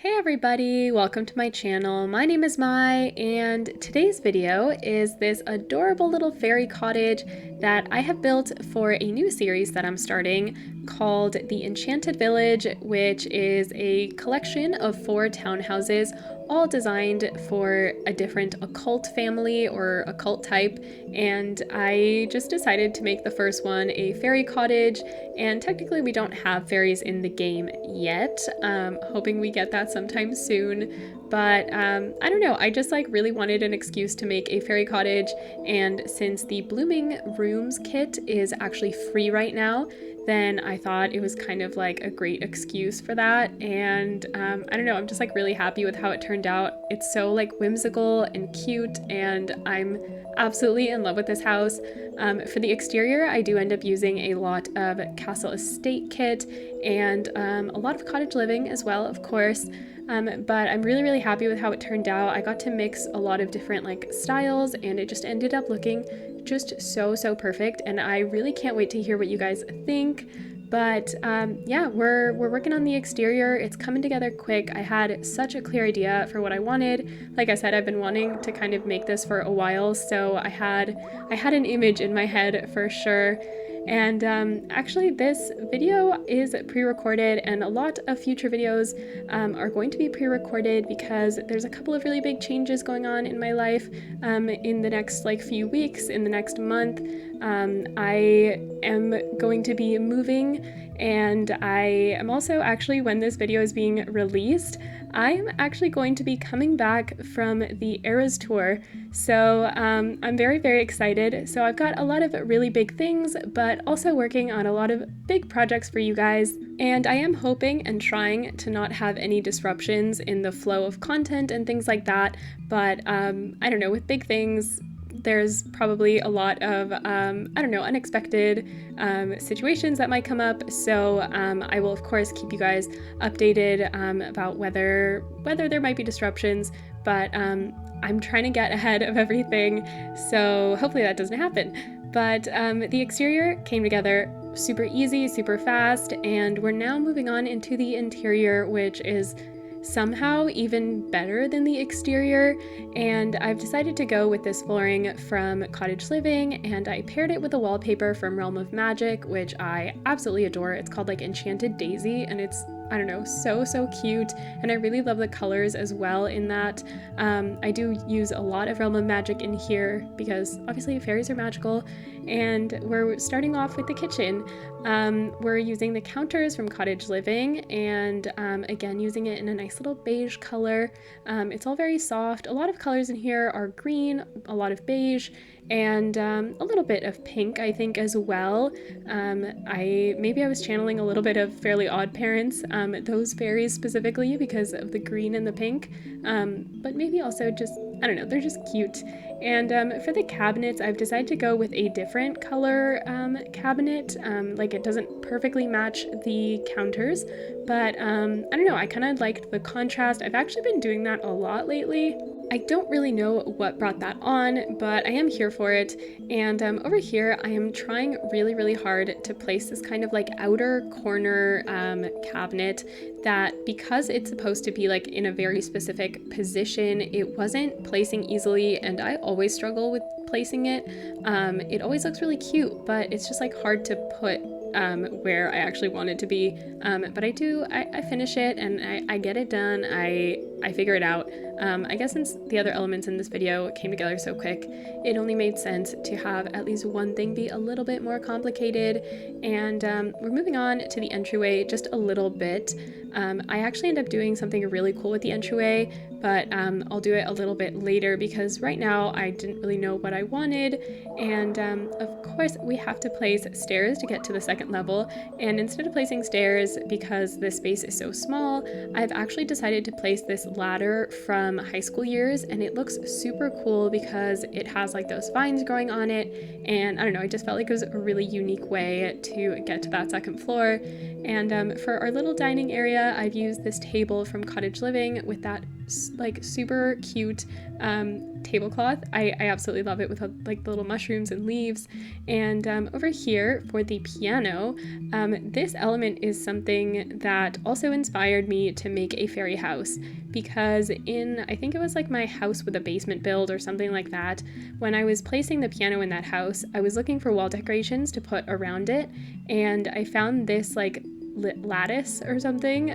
Hey everybody, welcome to my channel. My name is Mai, and today's video is this adorable little fairy cottage that I have built for a new series that I'm starting called The Enchanted Village, which is a collection of 4 townhouses all designed for a different occult family or occult type. And I just decided to make the first one a fairy cottage, and technically we don't have fairies in the game yet. Hoping we get that sometime soon, but I don't know, I just really wanted an excuse to make a fairy cottage, and since the Blooming Rooms kit is actually free right now, then I thought it was kind of like a great excuse for that. And I don't know, I'm just really happy with how it turned out. It's so whimsical and cute, and I'm absolutely in love with this house. For the exterior, I do end up using a lot of Castle Estate kit and a lot of cottage living as well, of course. But I'm really happy with how it turned out. I got to mix a lot of different styles, and it just ended up looking just so perfect, and I really can't wait to hear what you guys think. But yeah, we're working on the exterior. It's coming together quick. I had such a clear idea for what I wanted. Like I said, I've been wanting to kind of make this for a while, so I had an image in my head for sure. And actually this video is pre-recorded, and a lot of future videos are going to be pre-recorded because there's a couple of really big changes going on in my life in the next few weeks, in the next month. I am going to be moving, and I am also actually, when this video is being released, I'm actually going to be coming back from the Eras tour. So I'm very excited. So I've got a lot of really big things, but also working on a lot of big projects for you guys. And I am hoping and trying to not have any disruptions in the flow of content and things like that. But I don't know, with big things, there's probably a lot of, unexpected situations that might come up. So I will, of course, keep you guys updated about whether there might be disruptions, but I'm trying to get ahead of everything, so hopefully that doesn't happen. But the exterior came together super easy, super fast, and we're now moving on into the interior, which is somehow even better than the exterior. And I've decided to go with this flooring from Cottage Living, and I paired it with a wallpaper from Realm of Magic, which I absolutely adore. It's called Enchanted Daisy, and it's, I don't know, so cute, and I really love the colors as well in that. I do use a lot of Realm of Magic in here because obviously fairies are magical. And we're starting off with the kitchen. We're using the counters from Cottage Living, and again using it in a nice little beige color. It's all very soft. A lot of colors in here are green, a lot of beige, and a little bit of pink, I think, as well. Maybe I was channeling a little bit of Fairly Odd Parents, those fairies specifically because of the green and the pink, but maybe also just, I don't know, they're just cute. And for the cabinets, I've decided to go with a different color cabinet. It doesn't perfectly match the counters, but I don't know, I kind of liked the contrast. I've actually been doing that a lot lately. I don't really know what brought that on, but I am here for it. And over here, I am trying really hard to place this kind of outer corner cabinet that, because it's supposed to be in a very specific position, it wasn't placing easily, and I always struggle with placing it. It always looks really cute, but it's just hard to put where I actually want it to be. But I finish it, and I get it done. I figure it out. I guess since the other elements in this video came together so quick, it only made sense to have at least one thing be a little bit more complicated. And we're moving on to the entryway just a little bit. I actually end up doing something really cool with the entryway, but I'll do it a little bit later because right now I didn't really know what I wanted. And of course we have to place stairs to get to the second level, and instead of placing stairs, because this space is so small, I've actually decided to place this ladder from high school years, and it looks super cool because it has those vines growing on it, and I don't know, I just felt it was a really unique way to get to that second floor. And for our little dining area, I've used this table from Cottage Living with that like super cute tablecloth. I absolutely love it with like the little mushrooms and leaves. And over here for the piano, this element is something that also inspired me to make a fairy house, because I think it was like my house with a basement build or something like that, when I was placing the piano in that house, I was looking for wall decorations to put around it, and I found this like lattice or something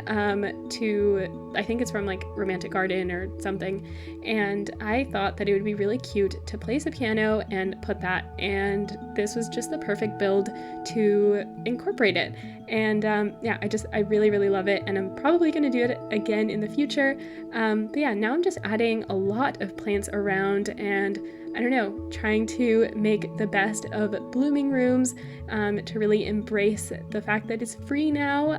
I think it's from like Romantic Garden or something, and I thought that it would be really cute to place a piano and put that, and this was just the perfect build to incorporate it. And yeah, I really love it, and I'm probably going to do it again in the future. But yeah, now I'm just adding a lot of plants around, and I don't know, trying to make the best of blooming rooms, to really embrace the fact that it's free now.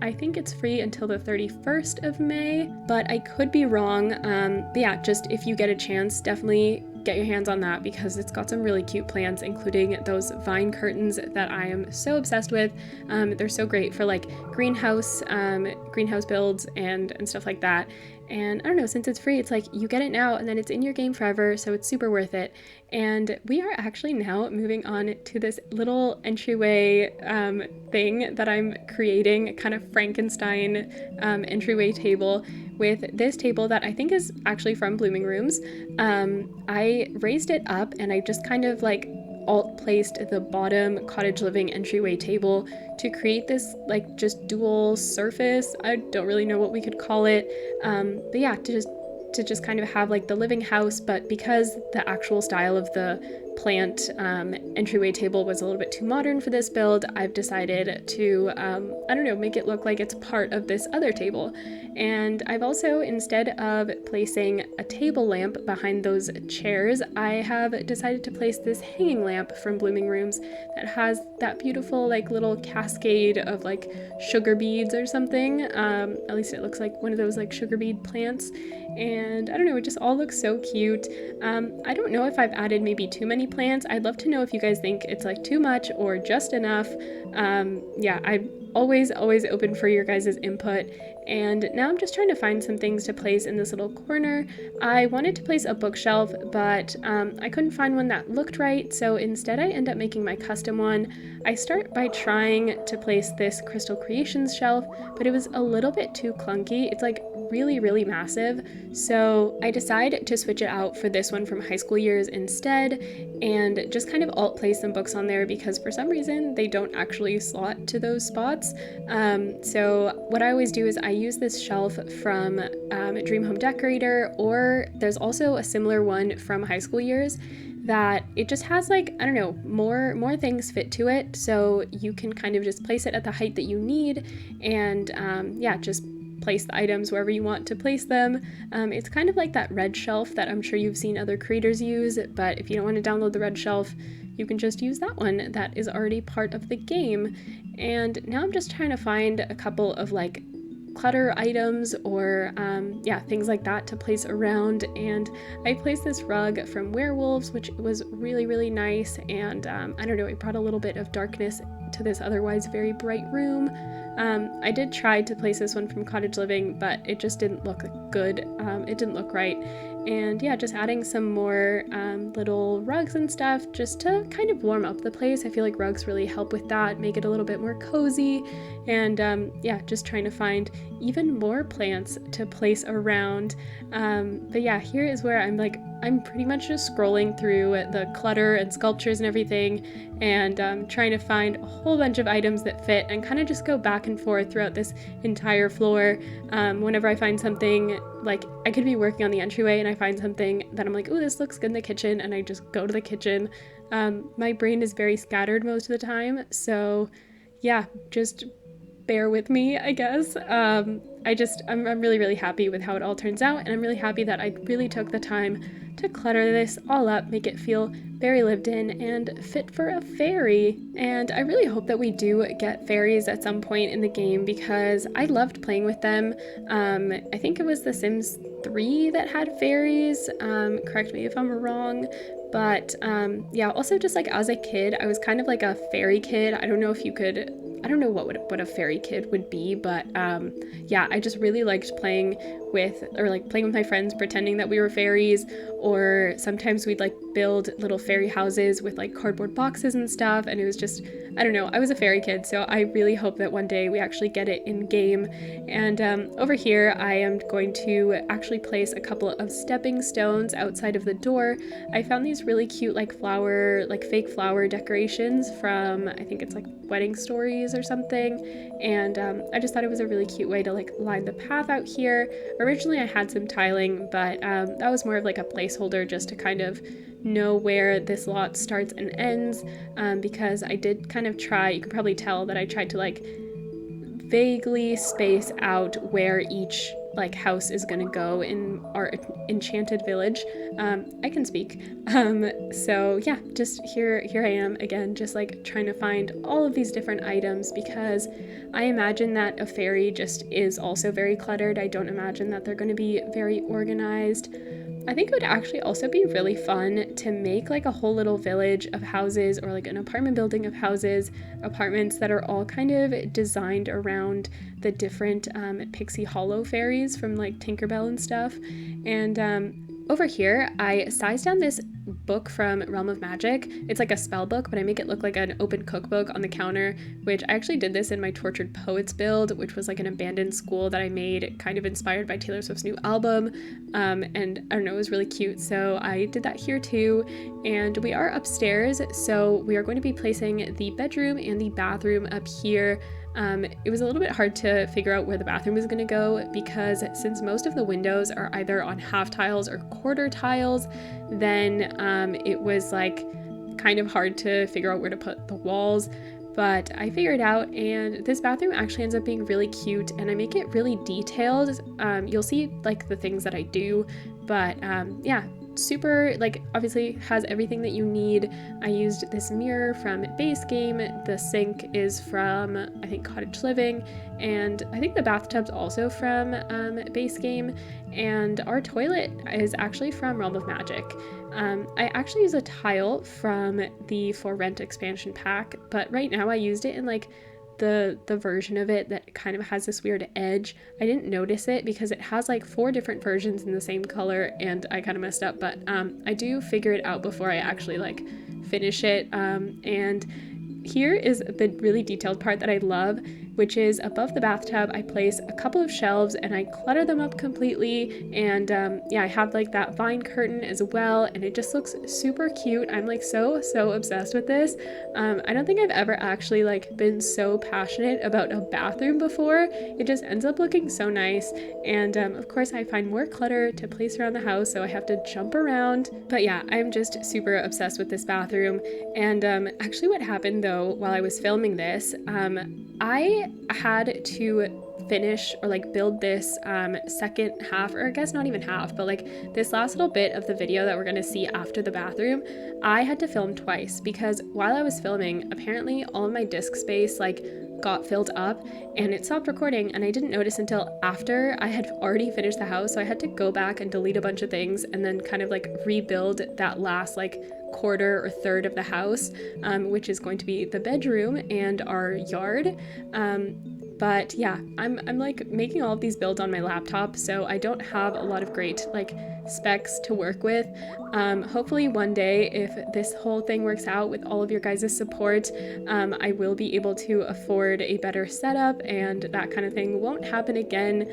I think it's free until the 31st of May, but I could be wrong. But yeah, just if you get a chance, definitely get your hands on that, because it's got some really cute plants, including those vine curtains that I am so obsessed with. They're so great for like greenhouse builds and stuff like that. And I don't know, since it's free, it's like you get it now and then it's in your game forever, so it's super worth it. And we are actually now moving on to this little entryway thing that I'm creating, kind of Frankenstein entryway table, with this table that I think is actually from Blooming Rooms. I raised it up and I just kind of like alt placed the bottom cottage living entryway table to create this like just dual surface. I don't really know what we could call it, but yeah, to just kind of have like the living house, but because the actual style of the plant entryway table was a little bit too modern for this build, I've decided to, I don't know, make it look like it's part of this other table. And I've also, instead of placing a table lamp behind those chairs, I have decided to place this hanging lamp from Blooming Rooms that has that beautiful like little cascade of like sugar beads or something. At least it looks like one of those like sugar bead plants. And I don't know, it just all looks so cute. I don't know if I've added maybe too many plants. I'd love to know if you guys think it's like too much or just enough. Yeah, I'm always open for your guys' input. And now I'm just trying to find some things to place in this little corner. I wanted to place a bookshelf, but I couldn't find one that looked right, so instead I end up making my custom one. I start by trying to place this Crystal Creations shelf, but it was a little bit too clunky. It's like really massive, so I decide to switch it out for this one from high school years instead, and just kind of alt place some books on there, because for some reason they don't actually slot to those spots. So what I always do is I use this shelf from Dream Home Decorator, or there's also a similar one from high school years that it just has like, I don't know, more things fit to it, so you can kind of just place it at the height that you need, and yeah, just place the items wherever you want to place them. It's kind of like that red shelf that I'm sure you've seen other creators use, but if you don't want to download the red shelf, you can just use that one that is already part of the game. And now I'm just trying to find a couple of like clutter items or yeah, things like that to place around. And I placed this rug from Werewolves, which was really nice, and I don't know, it brought a little bit of darkness to this otherwise very bright room. I did try to place this one from Cottage Living, but it just didn't look good. It didn't look right. And yeah, just adding some more little rugs and stuff just to kind of warm up the place. I feel like rugs really help with that, make it a little bit more cozy. And yeah, just trying to find even more plants to place around. But yeah, here is where I'm pretty much just scrolling through the clutter and sculptures and everything, and trying to find a whole bunch of items that fit, and kind of just go back and forth throughout this entire floor. Whenever I find something, like I could be working on the entryway and I find something that I'm like, oh, this looks good in the kitchen, and I just go to the kitchen. My brain is very scattered most of the time, so yeah, just bear with me, I guess. I'm really happy with how it all turns out, and I'm really happy that I really took the time to clutter this all up, make it feel very lived in and fit for a fairy. And I really hope that we do get fairies at some point in the game, because I loved playing with them. I think it was The Sims 3 that had fairies, correct me if I'm wrong. But yeah, also just like as a kid, I was kind of like a fairy kid. I don't know if you could I don't know what a fairy kid would be, but yeah, I just really liked playing with my friends, pretending that we were fairies, or sometimes we'd like build little fairy houses with like cardboard boxes and stuff, and it was just, I don't know, I was a fairy kid, so I really hope that one day we actually get it in game. And over here I am going to actually place a couple of stepping stones outside of the door. I found these really cute like fake flower decorations from, I think it's like Wedding Stories or something, and I just thought it was a really cute way to like line the path out here. Originally I had some tiling, but that was more of like a placeholder just to kind of know where this lot starts and ends, because I did kind of try, you can probably tell that I tried to like vaguely space out where each like house is gonna go in our enchanted village. I can speak. So yeah, just here I am again, just like trying to find all of these different items, because I imagine that a fairy just is also very cluttered. I don't imagine that they're going to be very organized. I think it would actually also be really fun to make like a whole little village of houses, or like an apartment building of houses, apartments that are all kind of designed around the different Pixie Hollow fairies from like Tinkerbell and stuff. And over here, I sized down this book from Realm of Magic. It's like a spell book, but I make it look like an open cookbook on the counter, which I actually did this in my Tortured Poets build, which was like an abandoned school that I made kind of inspired by Taylor Swift's new album. And I don't know, it was really cute. So I did that here too. And we are upstairs, so we are going to be placing the bedroom and the bathroom up here. It was a little bit hard to figure out where the bathroom was going to go, because since most of the windows are either on half tiles or quarter tiles, then it was like kind of hard to figure out where to put the walls. But I figured it out, and this bathroom actually ends up being really cute, and I make it really detailed. You'll see like the things that I do, but yeah, super, like, obviously has everything that you need. I used this mirror from Base Game. The sink is from, I think, Cottage Living, and I think the bathtub's also from Base Game, and our toilet is actually from Realm of Magic. I actually use a tile from the For Rent expansion pack, but right now I used it in like the version of it that kind of has this weird edge. I didn't notice it because it has like 4 different versions in the same color, and I kind of messed up, but I do figure it out before I actually like finish it. And here is the really detailed part that I love, which is above the bathtub I place a couple of shelves and I clutter them up completely, and yeah, I have like that vine curtain as well, and it just looks super cute. I'm like so obsessed with this. I don't think I've ever actually like been so passionate about a bathroom before. It just ends up looking so nice, and of course I find more clutter to place around the house, so I have to jump around. But yeah, I'm just super obsessed with this bathroom. And actually what happened though while I was filming this, I had to finish or like build this second half, or I guess not even half, but like this last little bit of the video that we're gonna see after the bathroom. I had to film twice because while I was filming, apparently all of my disk space like got filled up and it stopped recording, and I didn't notice until after I had already finished the house, so I had to go back and delete a bunch of things and then kind of like rebuild that last like quarter or third of the house, which is going to be the bedroom and our yard. But yeah, I'm like making all of these builds on my laptop, so I don't have a lot of great like specs to work with. Hopefully one day, if this whole thing works out with all of your guys' support, I will be able to afford a better setup, and that kind of thing won't happen again.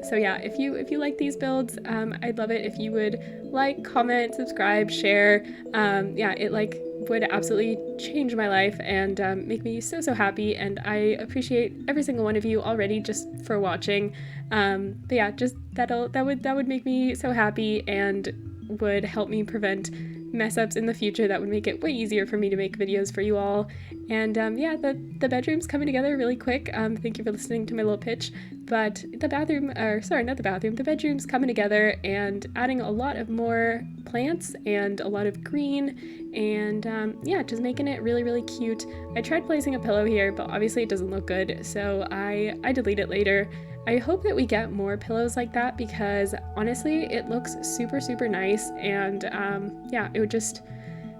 So yeah, if you like these builds, I'd love it if you would like, comment, subscribe, share. Yeah, it like would absolutely change my life and make me so happy, and I appreciate every single one of you already just for watching. But yeah, just that would make me so happy and would help me prevent mess ups in the future. That would make it way easier for me to make videos for you all. And yeah, the bedroom's coming together really quick. Thank you for listening to my little pitch. But the bedroom's coming together and adding a lot of more plants and a lot of green, and yeah, just making it really cute. I tried placing a pillow here, but obviously it doesn't look good, so I delete it later. I hope that we get more pillows like that, because honestly it looks super nice, and yeah, it would just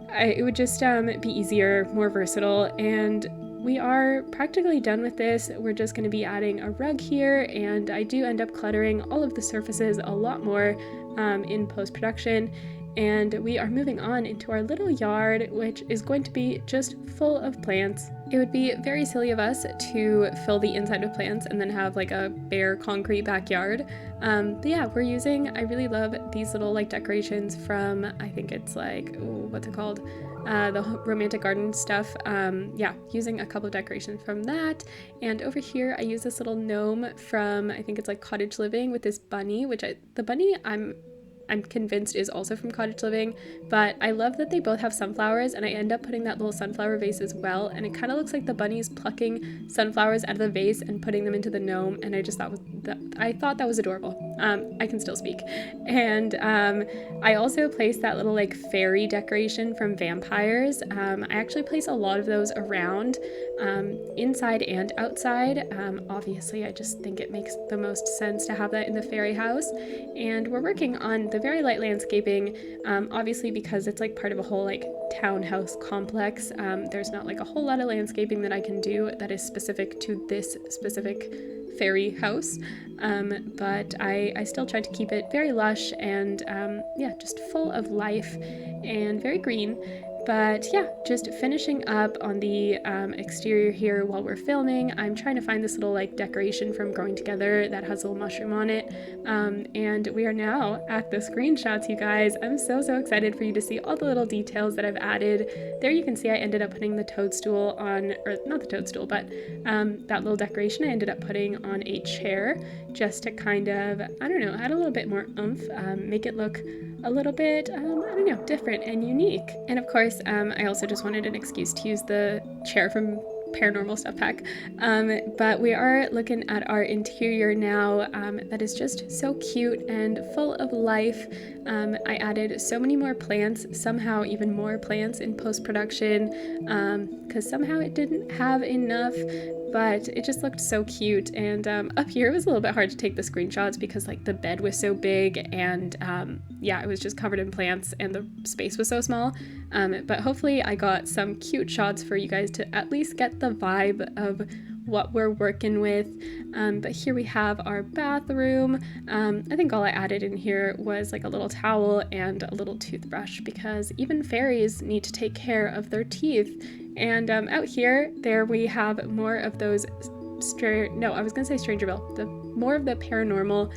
be easier, more versatile, and we are practically done with this. We're just going to be adding a rug here, and I do end up cluttering all of the surfaces a lot more in post-production. And we are moving on into our little yard, which is going to be just full of plants. It would be very silly of us to fill the inside with plants and then have like a bare concrete backyard. But yeah, we're using, I really love these little like decorations from, I think it's like, what's it called? The romantic garden stuff. Yeah, using a couple of decorations from that. And over here, I use this little gnome from, I think it's like Cottage Living, with this bunny, the bunny I'm convinced is also from Cottage Living, but I love that they both have sunflowers, and I end up putting that little sunflower vase as well, and it kind of looks like the bunny's plucking sunflowers out of the vase and putting them into the gnome, and I just thought that was adorable. I can still speak. And I also placed that little like fairy decoration from Vampires. I actually place a lot of those around, inside and outside. Obviously, I just think it makes the most sense to have that in the fairy house, and we're working on the very light landscaping, obviously because it's like part of a whole like townhouse complex. There's not like a whole lot of landscaping that I can do that is specific to this specific fairy house, but I still tried to keep it very lush and yeah, just full of life and very green. But yeah, just finishing up on the exterior here while we're filming. I'm trying to find this little like decoration from Growing Together that has a little mushroom on it. And we are now at the screenshots, you guys. I'm so excited for you to see all the little details that I've added. There you can see I ended up putting the toadstool on, or not the toadstool, but that little decoration I ended up putting on a chair just to kind of, I don't know, add a little bit more oomph, make it look a little bit, I don't know, different and unique. And of course, I also just wanted an excuse to use the chair from Paranormal Stuff Pack. But we are looking at our interior now, that is just so cute and full of life. I added so many more plants, somehow even more plants in post-production, because somehow it didn't have enough, but it just looked so cute. And up here it was a little bit hard to take the screenshots because like the bed was so big and yeah, it was just covered in plants and the space was so small. But hopefully I got some cute shots for you guys to at least get the vibe of what we're working with. But here we have our bathroom. I think all I added in here was like a little towel and a little toothbrush because even fairies need to take care of their teeth. And out here, there we have more of those Strangerville, more of the paranormal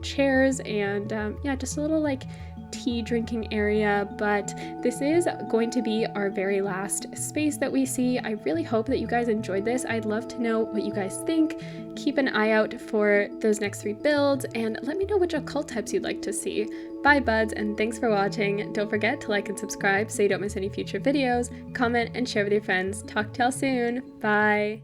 chairs and yeah, just a little like tea drinking area. But this is going to be our very last space that we see. I really hope that you guys enjoyed this. I'd love to know what you guys think. Keep an eye out for those next 3 builds and let me know which occult types you'd like to see. Bye buds, and thanks for watching. Don't forget to like and subscribe so you don't miss any future videos. Comment and share with your friends. Talk to y'all soon. Bye.